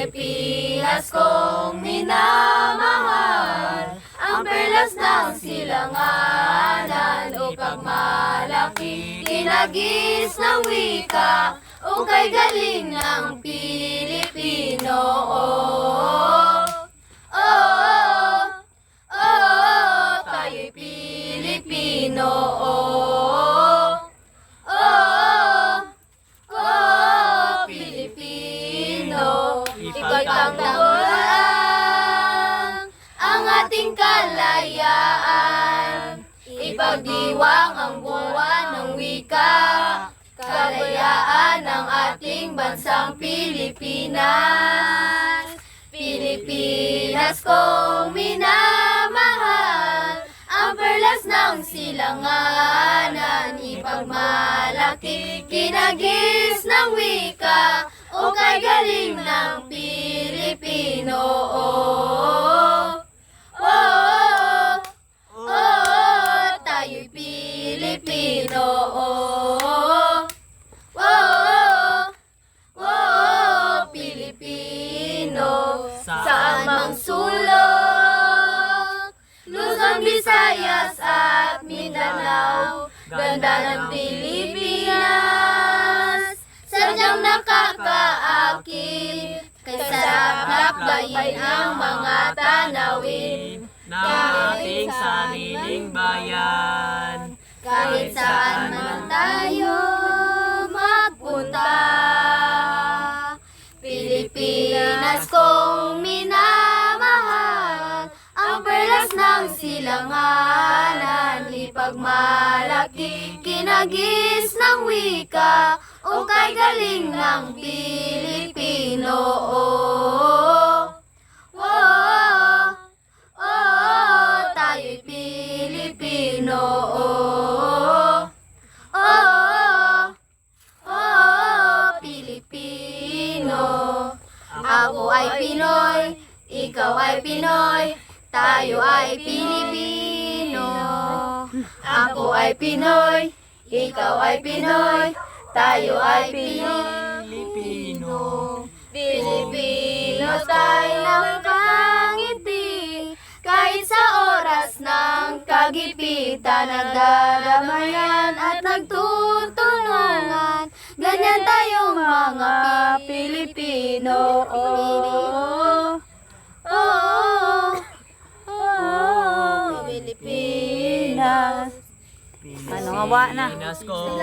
Pilipinas kong minamahal, ang perlas ng silanganan upang malaki, kinagis ng wika, ukay galing ng Pilipino. Tayo'y Pilipino. Ipagtanggol ang ating kalayaan, ipagdiwang ang buwan ng wika, kalayaan ng ating bansang Pilipinas. Pilipinas kong minamahal, ang perlas ng silanganan, ipagmalaki, kinagis ng wika, ukay galing ng Pilipino. Tayo'y Pilipino. Pilipino. Saan mang sulok, Luzon, Visayas at Mindanao, ganda ng Pilipinas, sadyang nakakaakit, kaysarap lakbayin ang mga tanawin ng ating sariling bayan. Kahit saan man tayo magpunta, Pilipinas kong minamahal, ang perlas ng silanganan, ipagmalaki, kinagis ng wika, ukay galing ng Pilipino. Tayo'y Pilipino. Pilipino. Ako ay Pinoy, ikaw ay Pinoy, tayo ay Pilipino. Ako ay Pinoy, ikaw ay Pinoy, tayo ay Pilipino. Pilipino tayo ng kangiti, kahit sa oras ng kagipitan, nagdaramayan at nagtutulungan, ganyan tayong mga Pilipino. Pilipinas. Ano nga wa na? Pilipinas ko